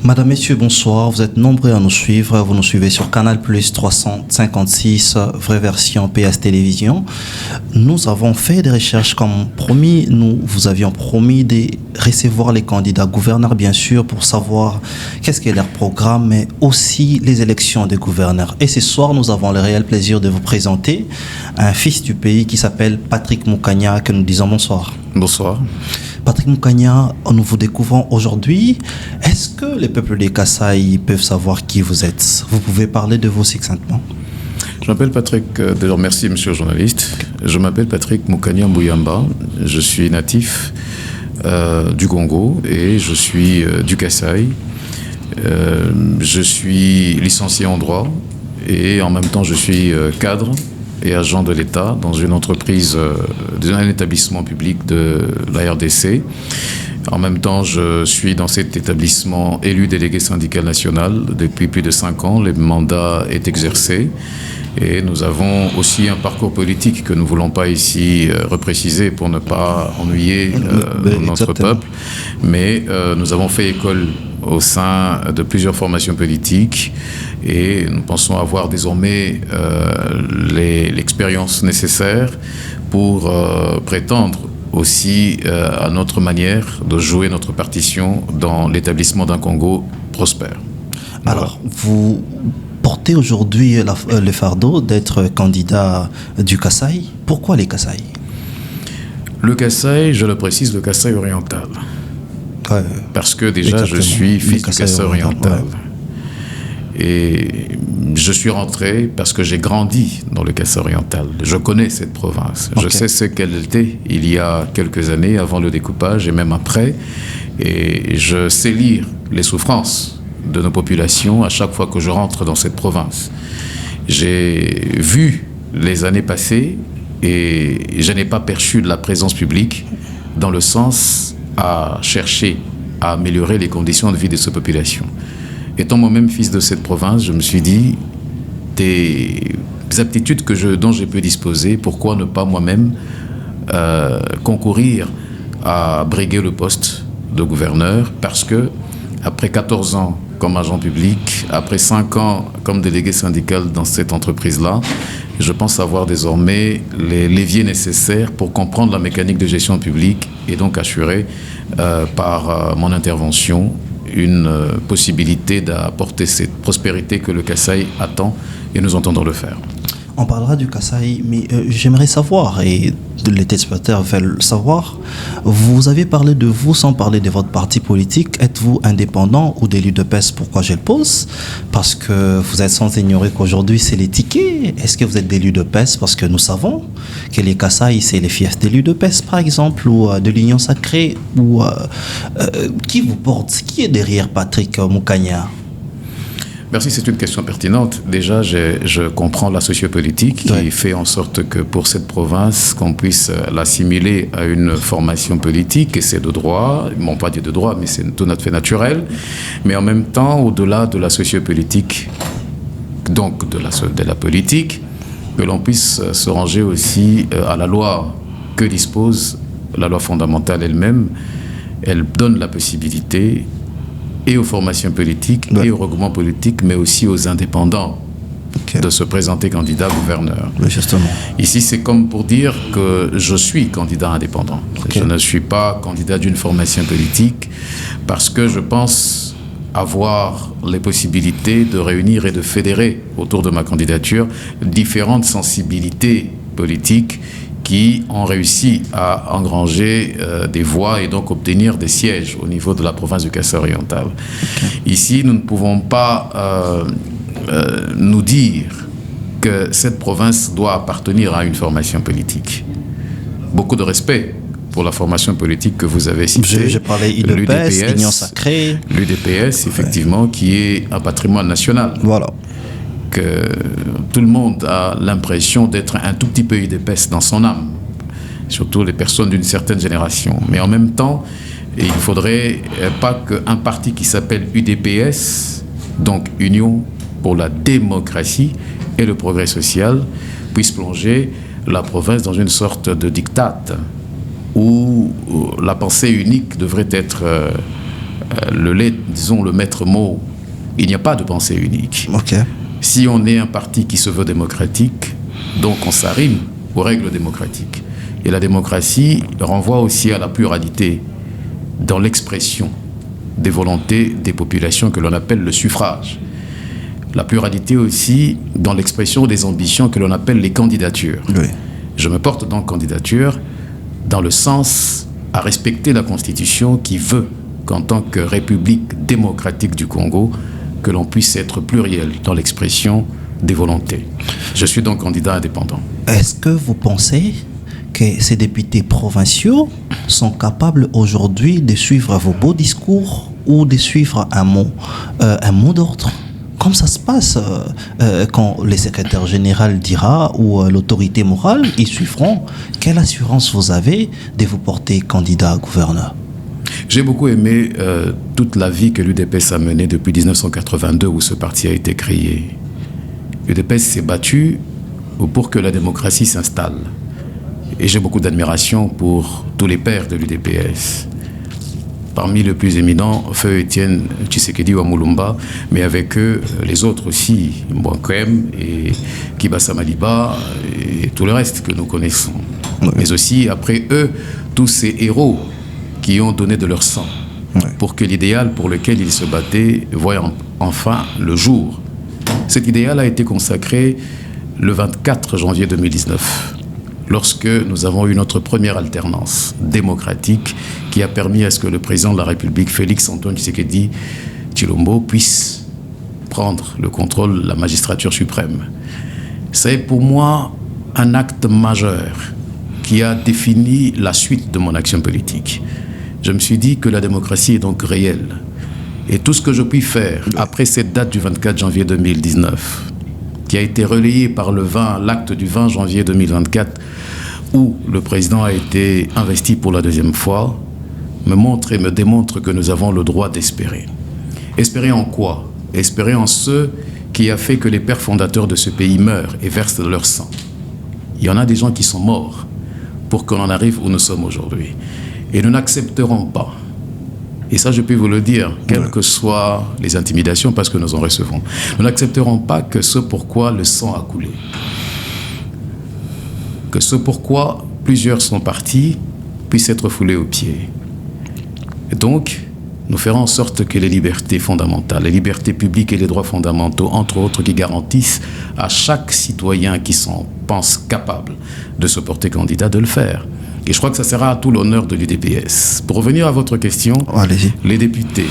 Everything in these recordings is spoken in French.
Madame, Messieurs, bonsoir. Vous êtes nombreux à nous suivre. Vous nous suivez sur Canal Plus 356, vraie version PS Télévision. Nous avons fait des recherches comme promis. Nous vous avions promis de recevoir les candidats gouverneurs, bien sûr, pour savoir qu'est-ce qu'est leur programme, mais aussi les élections des gouverneurs. Et ce soir, nous avons le réel plaisir de vous présenter un fils du pays qui s'appelle Patrick Moukania, que nous disons bonsoir. Bonsoir. Patrick Moukania, nous vous découvrons aujourd'hui. Est-ce que les peuples des Kasaï peuvent savoir qui vous êtes? Vous pouvez parler de vous succinctement. Je m'appelle Patrick, d'ailleurs merci monsieur le journaliste. Je m'appelle Patrick Moukania Mbouyamba. Je suis natif du Congo et je suis du Kasaï. Je suis licencié en droit et en même temps je suis cadre et agent de l'État dans une entreprise, dans un établissement public de la RDC. En même temps, je suis dans cet établissement élu délégué syndical national depuis plus de 5 ans. Le mandat est exercé. Et nous avons aussi un parcours politique que nous ne voulons pas ici repréciser pour ne pas ennuyer notre peuple. Mais nous avons fait école au sein de plusieurs formations politiques et nous pensons avoir désormais l'expérience nécessaire pour prétendre aussi à notre manière de jouer notre partition dans l'établissement d'un Congo prospère. Alors, vous portez aujourd'hui le fardeau d'être candidat du Kasaï. Pourquoi les Kasaï? Le Kasaï, je le précise, le Kasaï oriental. Ouais, parce que déjà, exactement. Je suis fils du Kasaï oriental. Ouais. Et je suis rentré parce que j'ai grandi dans le Kasaï oriental. Je connais cette province. Okay. Je sais ce qu'elle était il y a quelques années, avant le découpage et même après. Et je sais lire les souffrances de nos populations à chaque fois que je rentre dans cette province. J'ai vu les années passées et je n'ai pas perçu de la présence publique dans le sens à chercher à améliorer les conditions de vie de ces populations. Étant moi-même fils de cette province, je me suis dit, des aptitudes dont je peux disposer, pourquoi ne pas moi-même concourir à briguer le poste de gouverneur, parce que après 14 ans comme agent public, après 5 ans comme délégué syndical dans cette entreprise-là, je pense avoir désormais les leviers nécessaires pour comprendre la mécanique de gestion publique et donc assurer par mon intervention une possibilité d'apporter cette prospérité que le Kasaï attend et nous entendons le faire. On parlera du Kasaï, mais j'aimerais savoir, et les téléspectateurs veulent savoir, vous avez parlé de vous sans parler de votre parti politique. Êtes-vous indépendant ou d'élu de PES? Pourquoi je le pose? Parce que vous êtes sans ignorer qu'aujourd'hui c'est les tickets. Est-ce que vous êtes d'élu de PES? Parce que nous savons que les Kasaï, c'est les fiefs d'élus de PES par exemple, ou de l'Union Sacrée. Ou, qui vous porte? Qui est derrière Patrick Moukania? Merci, c'est une question pertinente. Déjà, je comprends la sociopolitique qui fait en sorte que pour cette province, qu'on puisse l'assimiler à une formation politique, et c'est de droit, bon, pas dire de droit, mais c'est tout à fait naturel. Mais en même temps, au-delà de la sociopolitique, donc de la politique, que l'on puisse se ranger aussi à la loi que dispose la loi fondamentale elle-même. Elle donne la possibilité et aux formations politiques et aux regroupements politiques, mais aussi aux indépendants de se présenter candidat gouverneur. Oui, justement. Ici, c'est comme pour dire que je suis candidat indépendant. Je ne suis pas candidat d'une formation politique parce que je pense avoir les possibilités de réunir et de fédérer autour de ma candidature différentes sensibilités politiques qui ont réussi à engranger des voix et donc obtenir des sièges au niveau de la province du Kasaï oriental. Ici, nous ne pouvons pas nous dire que cette province doit appartenir à une formation politique. Beaucoup de respect pour la formation politique que vous avez citée. Je parlais l'UDPS, l'Union Sacrée. L'UDPS, effectivement, qui est un patrimoine national. Voilà. Que tout le monde a l'impression d'être un tout petit peu UDPS dans son âme, surtout les personnes d'une certaine génération. Mais en même temps, il ne faudrait pas qu'un parti qui s'appelle UDPS, donc Union pour la démocratie et le progrès social, puisse plonger la province dans une sorte de diktat où la pensée unique devrait être disons le maître mot, il n'y a pas de pensée unique. Okay. Si on est un parti qui se veut démocratique, donc on s'arrime aux règles démocratiques. Et la démocratie renvoie aussi à la pluralité dans l'expression des volontés des populations que l'on appelle le suffrage. La pluralité aussi dans l'expression des ambitions que l'on appelle les candidatures. Oui. Je me porte donc candidature dans le sens à respecter la Constitution qui veut qu'en tant que République démocratique du Congo, que l'on puisse être pluriel dans l'expression des volontés. Je suis donc candidat indépendant. Est-ce que vous pensez que ces députés provinciaux sont capables aujourd'hui de suivre vos beaux discours ou de suivre un mot d'ordre? Comme ça se passe quand le secrétaire général dira ou l'autorité morale, ils suivront. Quelle assurance vous avez de vous porter candidat à gouverneur? J'ai beaucoup aimé toute la vie que l'UDPS a menée depuis 1982 où ce parti a été créé. L'UDPS s'est battu pour que la démocratie s'installe. Et j'ai beaucoup d'admiration pour tous les pères de l'UDPS. Parmi les plus éminents, Feu Étienne Tshisekedi Wamulumba, mais avec eux, les autres aussi, Mbouakem et Kibasa Maliba et tout le reste que nous connaissons. Oui. Mais aussi, après eux, tous ces héros qui ont donné de leur sang pour que l'idéal pour lequel ils se battaient voie enfin le jour. Cet idéal a été consacré le 24 janvier 2019. Lorsque nous avons eu notre première alternance démocratique qui a permis à ce que le président de la République, Félix Antoine Tshisekedi Tshilombo, puisse prendre le contrôle de la magistrature suprême. C'est pour moi un acte majeur qui a défini la suite de mon action politique. Je me suis dit que la démocratie est donc réelle. Et tout ce que je puis faire après cette date du 24 janvier 2019, qui a été relayé par l'acte du 20 janvier 2024, où le président a été investi pour la deuxième fois, me montre et me démontre que nous avons le droit d'espérer. Espérer en quoi? Espérer en ce qui a fait que les pères fondateurs de ce pays meurent et versent de leur sang. Il y en a des gens qui sont morts pour qu'on en arrive où nous sommes aujourd'hui. Et nous n'accepterons pas, et ça je peux vous le dire, quelles que soient les intimidations, parce que nous en recevons, nous n'accepterons pas que ce pourquoi le sang a coulé, que ce pourquoi plusieurs sont partis puisse être foulé aux pieds. Et donc, nous ferons en sorte que les libertés fondamentales, les libertés publiques et les droits fondamentaux, entre autres, qui garantissent à chaque citoyen qui s'en pense capable de se porter candidat, de le faire. Et je crois que ça sera à tout l'honneur de l'UDPS. Pour revenir à votre question, les députés.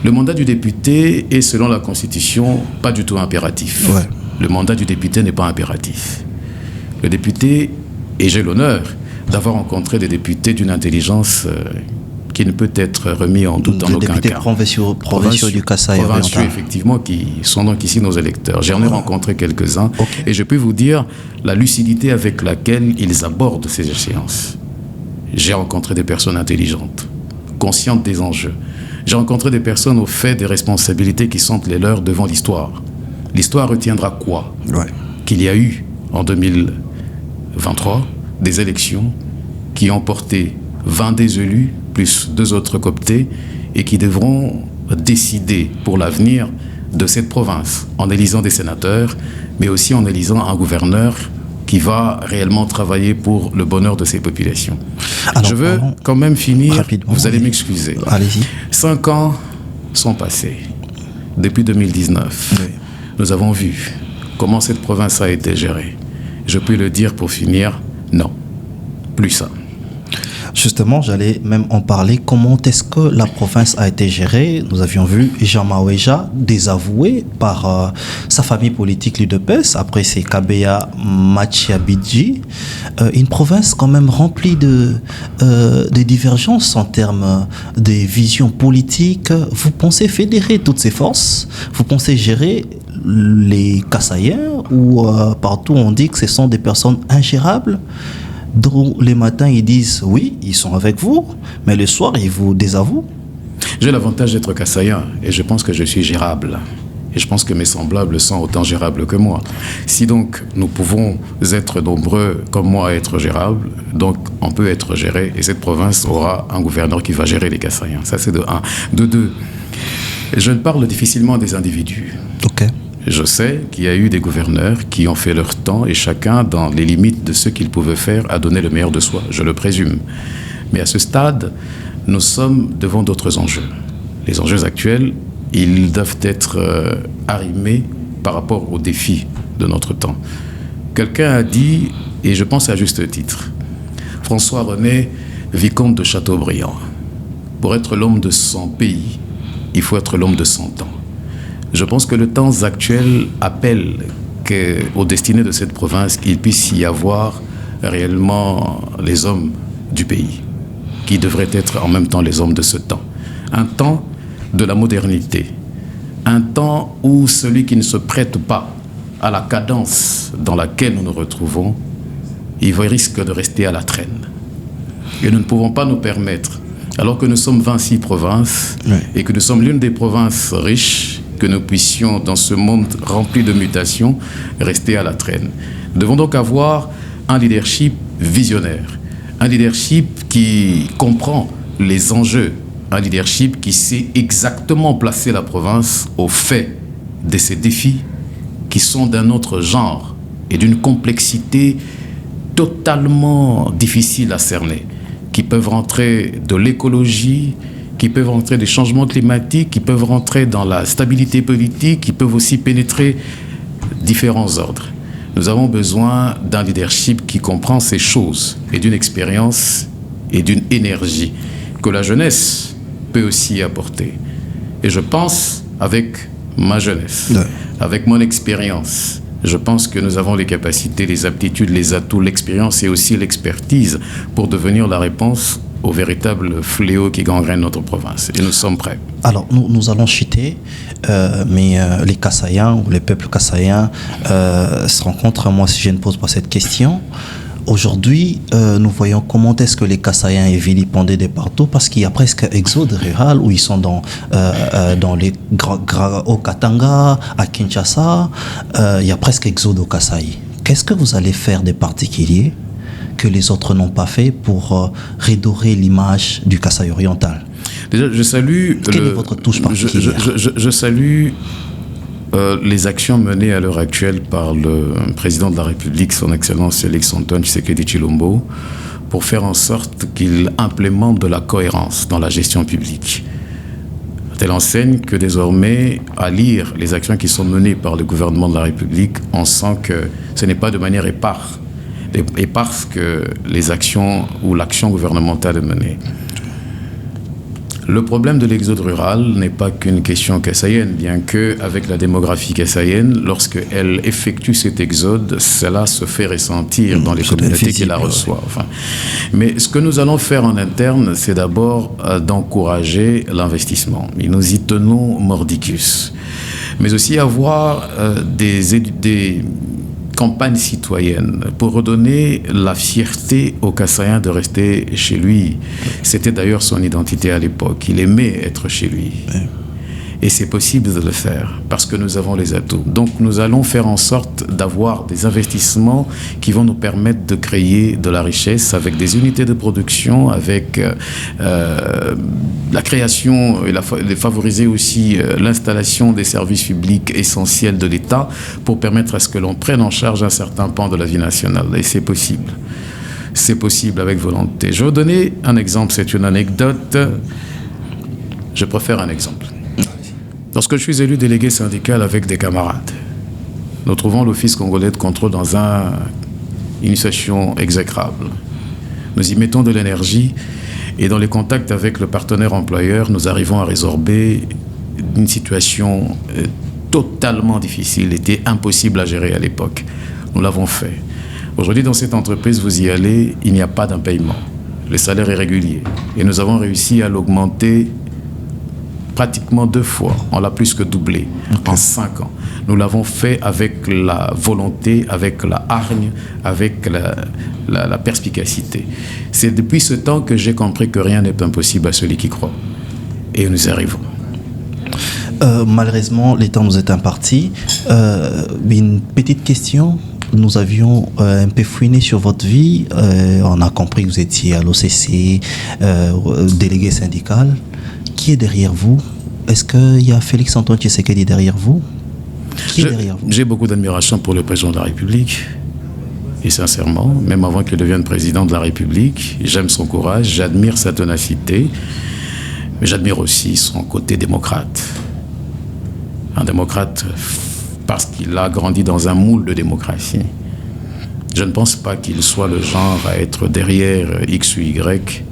Le mandat du député est, selon la Constitution, pas du tout impératif. Ouais. Le mandat du député n'est pas impératif. Le député, et j'ai l'honneur d'avoir rencontré des députés d'une intelligence qui ne peut être remis en doute en aucun cas. Provinciaux du Kasaï oriental. Effectivement, qui sont donc ici nos électeurs. J'en ai rencontré quelques-uns, et je peux vous dire la lucidité avec laquelle ils abordent ces échéances. J'ai rencontré des personnes intelligentes, conscientes des enjeux. J'ai rencontré des personnes au fait des responsabilités qui sont les leurs devant l'histoire. L'histoire retiendra quoi? Qu'il y a eu, en 2023, des élections qui ont porté 20 des élus, plus 2 autres cooptés, et qui devront décider pour l'avenir de cette province, en élisant des sénateurs, mais aussi en élisant un gouverneur qui va réellement travailler pour le bonheur de ces populations. Alors, je veux quand même finir, vous allez m'excuser. Allez-y. 5 ans sont passés, depuis 2019. Oui. Nous avons vu comment cette province a été gérée. Je peux le dire pour finir, non, plus ça. Justement, j'allais même en parler. Comment est-ce que la province a été gérée? Nous avions vu Jean Maweja désavoué par sa famille politique, l'UDPS. Après, c'est Kabeya Machiabidji. Une province quand même remplie de divergences en termes de vision politique. Vous pensez fédérer toutes ces forces? Vous pensez gérer les Kasaïens ou partout on dit que ce sont des personnes ingérables? Dont les matins ils disent oui, ils sont avec vous, mais le soir ils vous désavouent. J'ai l'avantage d'être Kassaïen et je pense que je suis gérable. Et je pense que mes semblables sont autant gérables que moi. Si donc nous pouvons être nombreux comme moi à être gérables, donc on peut être géré et cette province aura un gouverneur qui va gérer les Kassaïens. Ça c'est de un. De deux, je ne parle difficilement des individus. Ok. Je sais qu'il y a eu des gouverneurs qui ont fait leur temps et chacun, dans les limites de ce qu'il pouvait faire, a donné le meilleur de soi, je le présume. Mais à ce stade, nous sommes devant d'autres enjeux. Les enjeux actuels, ils doivent être arrimés par rapport aux défis de notre temps. Quelqu'un a dit, et je pense à juste titre, François-René, vicomte de Châteaubriand, pour être l'homme de son pays, il faut être l'homme de son temps. Je pense que le temps actuel appelle qu'aux destinées de cette province, qu'il puisse y avoir réellement les hommes du pays, qui devraient être en même temps les hommes de ce temps. Un temps de la modernité, un temps où celui qui ne se prête pas à la cadence dans laquelle nous nous retrouvons, il risque de rester à la traîne. Et nous ne pouvons pas nous permettre, alors que nous sommes 26 provinces, et que nous sommes l'une des provinces riches, que nous puissions, dans ce monde rempli de mutations, rester à la traîne. Nous devons donc avoir un leadership visionnaire, un leadership qui comprend les enjeux, un leadership qui sait exactement placer la province au fait de ces défis qui sont d'un autre genre et d'une complexité totalement difficile à cerner, qui peuvent rentrer de l'écologie, qui peuvent rentrer des changements climatiques, qui peuvent rentrer dans la stabilité politique, qui peuvent aussi pénétrer différents ordres. Nous avons besoin d'un leadership qui comprend ces choses et d'une expérience et d'une énergie que la jeunesse peut aussi apporter. Et je pense, avec ma jeunesse, avec mon expérience, je pense que nous avons les capacités, les aptitudes, les atouts, l'expérience et aussi l'expertise pour devenir la réponse au véritable fléau qui gangrène notre province. Et nous sommes prêts. Alors, nous allons chuter, mais les Kassaïens ou les peuples kassaïens se rencontrent. Moi, si je ne pose pas cette question, aujourd'hui, nous voyons comment est-ce que les Kassaïens est vilipendé de partout, parce qu'il y a presque exode rural où ils sont dans les au Katanga, à Kinshasa, il y a presque exode au Kasaï. Qu'est-ce que vous allez faire des particuliers que les autres n'ont pas fait pour redorer l'image du Kasaï oriental? Déjà, je salue... Quelle est votre touche particulière? Je salue les actions menées à l'heure actuelle par le président de la République, son Excellence Félix Antoine Tshisekedi Tshilombo, pour faire en sorte qu'il implémente de la cohérence dans la gestion publique. Telle enseigne que désormais, à lire les actions qui sont menées par le gouvernement de la République, on sent que ce n'est pas de manière épars, et parce que les actions ou l'action gouvernementale est menée. Le problème de l'exode rural n'est pas qu'une question kassaïenne, bien qu'avec la démographie kassaïenne, lorsqu'elle effectue cet exode, cela se fait ressentir dans les communautés qui la reçoivent. Enfin, mais ce que nous allons faire en interne, c'est d'abord d'encourager l'investissement. Et nous y tenons mordicus. Mais aussi avoir des campagne citoyenne pour redonner la fierté au Kassaïen de rester chez lui. C'était d'ailleurs son identité à l'époque. Il aimait être chez lui. Et c'est possible de le faire parce que nous avons les atouts. Donc nous allons faire en sorte d'avoir des investissements qui vont nous permettre de créer de la richesse avec des unités de production, avec la création et de favoriser aussi l'installation des services publics essentiels de l'État pour permettre à ce que l'on prenne en charge un certain pan de la vie nationale. Et c'est possible. C'est possible avec volonté. Je vais vous donner un exemple, c'est une anecdote. Je préfère un exemple. Lorsque je suis élu délégué syndical avec des camarades, nous trouvons l'Office congolais de contrôle dans une situation exécrable. Nous y mettons de l'énergie et dans les contacts avec le partenaire employeur, nous arrivons à résorber une situation totalement difficile, était impossible à gérer à l'époque. Nous l'avons fait. Aujourd'hui, dans cette entreprise, vous y allez, il n'y a pas d'impayement. Le salaire est régulier. Et nous avons réussi à l'augmenter pratiquement 2 fois. On l'a plus que doublé en 5 ans. Nous l'avons fait avec la volonté, avec la hargne, avec la perspicacité. C'est depuis ce temps que j'ai compris que rien n'est impossible à celui qui croit. Et nous y arrivons. Malheureusement, les temps nous est imparti. Une petite question. Nous avions un peu fouiné sur votre vie. On a compris que vous étiez à l'OCC, délégué syndical. Qui est derrière vous? Est-ce qu'il y a Félix-Antoine Tshisekedi derrière vous? Qui est derrière vous? J'ai beaucoup d'admiration pour le président de la République. Et sincèrement, même avant qu'il devienne président de la République, j'aime son courage, j'admire sa ténacité, mais j'admire aussi son côté démocrate. Un démocrate parce qu'il a grandi dans un moule de démocratie. Je ne pense pas qu'il soit le genre à être derrière X ou Y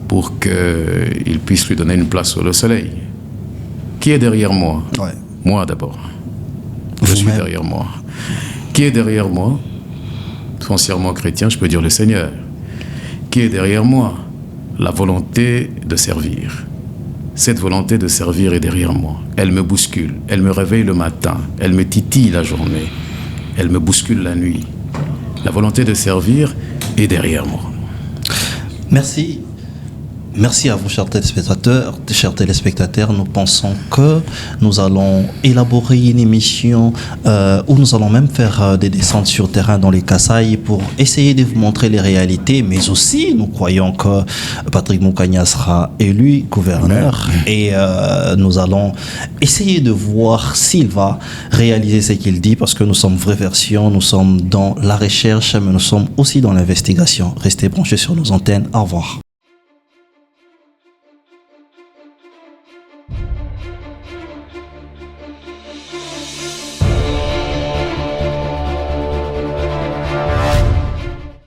pour qu'il puisse lui donner une place sur le soleil. Qui est derrière moi? Ouais. Moi d'abord. Je suis derrière moi. Qui est derrière moi? Foncièrement chrétien, je peux dire le Seigneur. Qui est derrière moi? La volonté de servir. Cette volonté de servir est derrière moi. Elle me bouscule, elle me réveille le matin, elle me titille la journée, elle me bouscule la nuit. La volonté de servir est derrière moi. Merci. Merci à vous, chers téléspectateurs. Nous pensons que nous allons élaborer une émission où nous allons même faire des descentes sur terrain dans les Kasaï pour essayer de vous montrer les réalités, mais aussi nous croyons que Patrick Mounkania sera élu gouverneur et nous allons essayer de voir s'il va réaliser ce qu'il dit, parce que nous sommes vraie version, nous sommes dans la recherche, mais nous sommes aussi dans l'investigation. Restez branchés sur nos antennes. Au revoir.